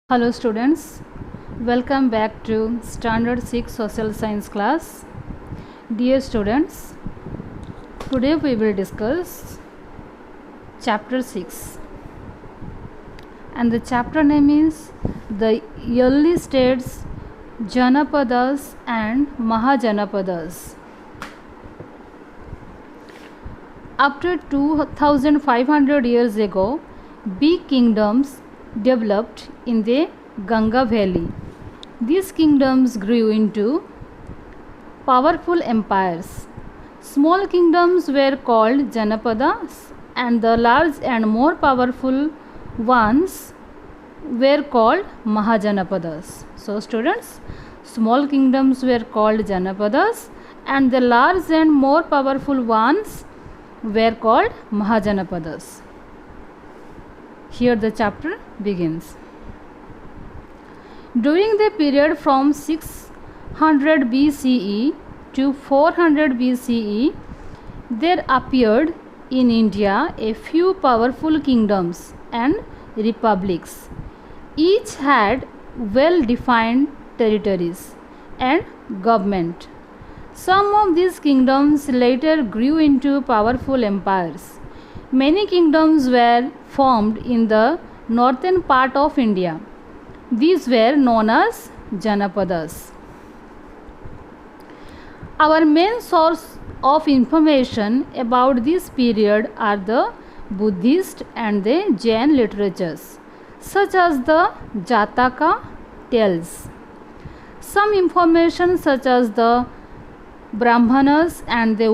Hello students, welcome back to Standard 6 Social Science class. Dear students, today we will discuss chapter 6 and the chapter name is the early states Janapadas and Mahajanapadas. After 2500 years ago, big kingdoms developed in the Ganga Valley. These kingdoms grew into powerful empires. Small kingdoms were called Janapadas, and the large and more powerful ones were called Mahajanapadas. So, students, small kingdoms were called Janapadas, and the large and more powerful ones were called Mahajanapadas. Here the chapter begins. During the period from 600 BCE to 400 BCE, there appeared in India a few powerful kingdoms and republics. Each had well-defined territories and government. Some of these kingdoms later grew into powerful empires. Many kingdoms were formed in the northern part of India. These were known as Janapadas. Our main source of information about this period are the Buddhist and the Jain literatures, such as the Jataka tales. Some information such as the Brahmanas and the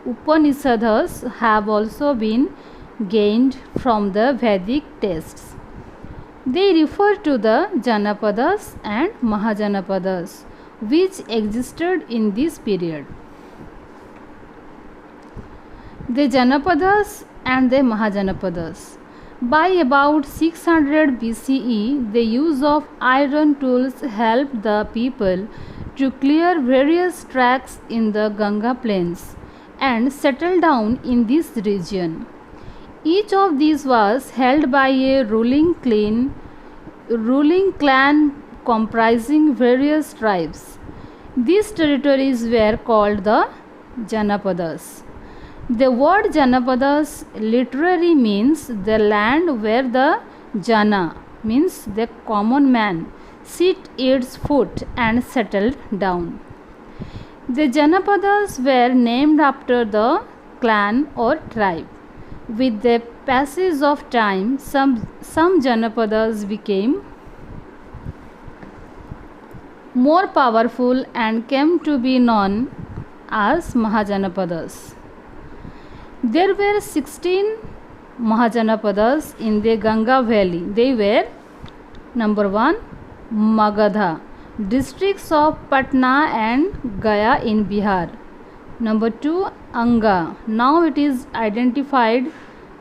Upanishads have also been gained from the Vedic texts. They refer to the Janapadas and Mahajanapadas, which existed in this period. The Janapadas and the Mahajanapadas. By about 600 BCE, the use of iron tools helped the people to clear various tracts in the Ganga plains and settle down in this region. Each of these was held by a ruling clan comprising various tribes. These territories were called the Janapadas. The word Janapadas literally means the land where the Jana, means the common man, set its foot and settled down. The Janapadas were named after the clan or tribe. With the passage of time, some Janapadas became more powerful and came to be known as Mahajanapadas. There were 16 Mahajanapadas in the Ganga Valley. They were: number 1, Magadha, districts of Patna and Gaya in Bihar. Number 2, Anga. Now it is identified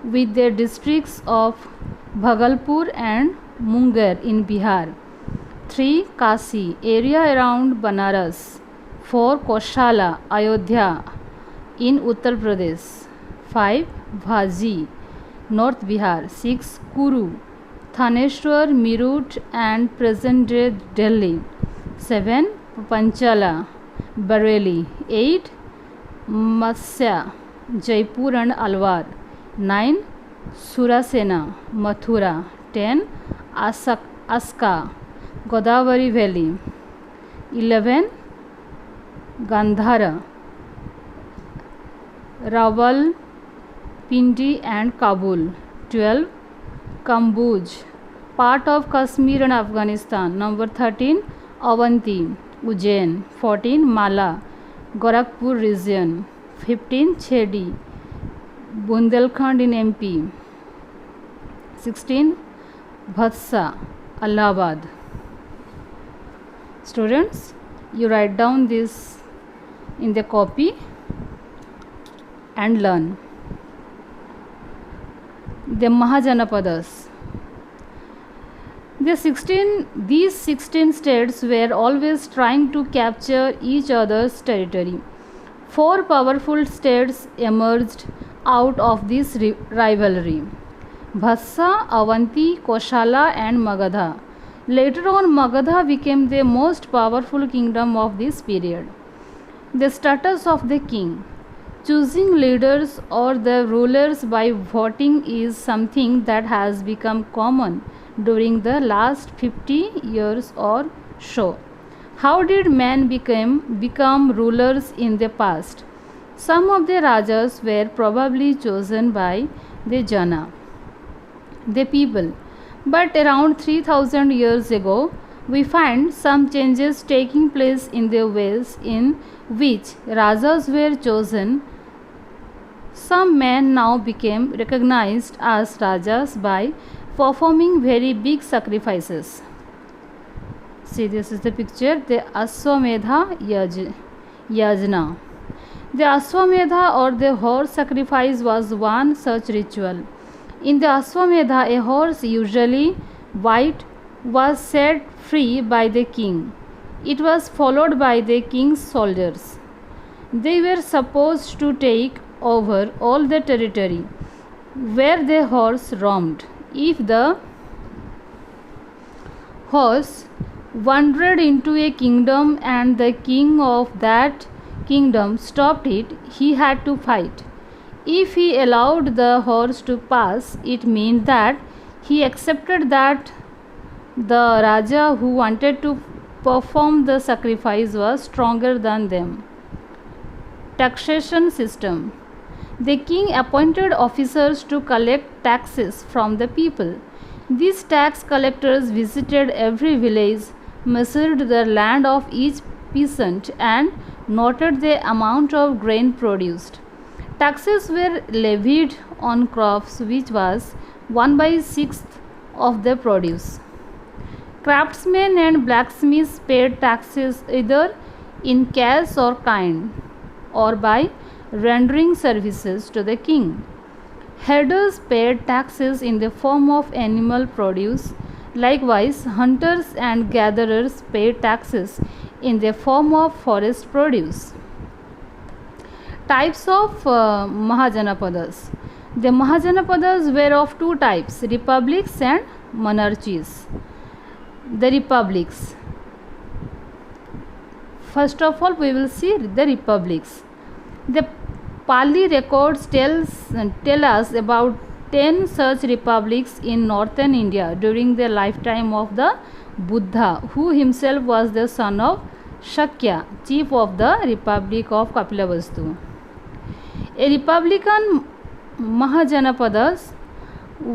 with the districts of Bhagalpur and Munger in Bihar. 3, Kasi, area around Banaras. 4, Koshala, Ayodhya in Uttar Pradesh. 5, Bhaji, North Bihar. 6, Kuru, Thaneshwar, Meerut and present-day Delhi. 7, Panchala, Bareilly. 8, Matsya, Jaipur and Alwar. 9, Surasena, Mathura. 10, Aska, Godavari Valley. 11, Gandhara, Rawalpindi and Kabul. 12, Kambuj, part of Kashmir and Afghanistan. Number 13, Avanti, Ujjain. 14, Mala, Gorakhpur region. 15, Chedi, Bundelkhand in MP. 16, Bhatsa, Allahabad. Students, you write down this in the copy and learn. The Mahajanapadas. These 16 states were always trying to capture each other's territory. 4 powerful states emerged out of this rivalry: Bhatsa, Avanti, Koshala and Magadha. Later on, Magadha became the most powerful kingdom of this period. The status of the king. Choosing leaders or the rulers by voting is something that has become common during the last 50 years or so. How did men become rulers in the past? Some of the rajas were probably chosen by the Jana, the people. But around 3000 years ago, we find some changes taking place in the ways in which rajas were chosen. Some men now became recognized as rajas by performing very big sacrifices. See, this is the picture, the Ashwamedha Yajna. The Ashwamedha or the horse sacrifice was one such ritual. In the Ashwamedha, a horse, usually white, was set free by the king. It was followed by the king's soldiers. They were supposed to take over all the territory where the horse roamed. If the horse wandered into a kingdom and the king of that kingdom stopped it, he had to fight. If he allowed the horse to pass, it meant that he accepted that the Raja who wanted to perform the sacrifice was stronger than them. Taxation system. The king appointed officers to collect taxes from the people. These tax collectors visited every village, measured the land of each peasant, and noted the amount of grain produced. Taxes were levied on crops, which was 1/6 of the produce. Craftsmen and blacksmiths paid taxes either in cash or kind, or by rendering services to the king. Herders paid taxes in the form of animal produce. Likewise, hunters and gatherers paid taxes in the form of forest produce. Types of Mahajanapadas. The Mahajanapadas were of two types, republics and monarchies. The republics. First of all, we will see the republics. The Pali records tell us about 10 such republics in northern India during the lifetime of the Buddha, who himself was the son of Shakya, chief of the Republic of Kapilavastu. A republican Mahajanapadas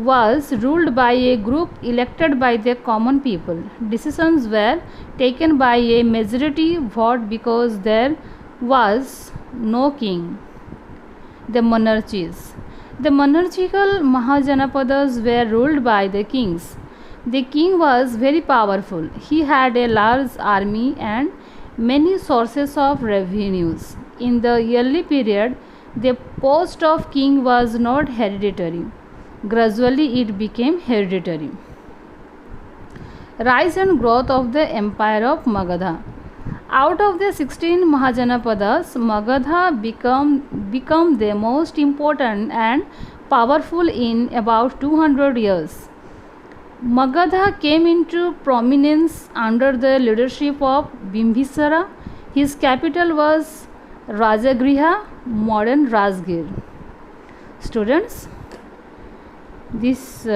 was ruled by a group elected by the common people. Decisions were taken by a majority vote because there was no king. The monarchies. The monarchical Mahajanapadas were ruled by the kings. The king was very powerful. He had a large army and many sources of revenues. In the early period, the post of king was not hereditary. Gradually, it became hereditary. Rise and growth of the empire of Magadha. Out of the 16 Mahajanapadas, Magadha became the most important and powerful in about 200 years. Magadha came into prominence under the leadership of Bimbisara. His capital was Rajagriha, modern Rajgir. Students, this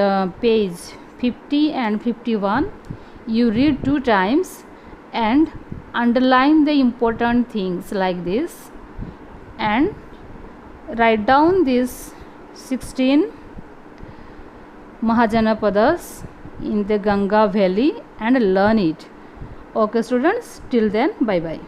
page 50 and 51 you read 2 times and underline the important things like this and write down these 16 Mahajanapadas in the Ganga valley and learn it. Okay students, till then, bye bye.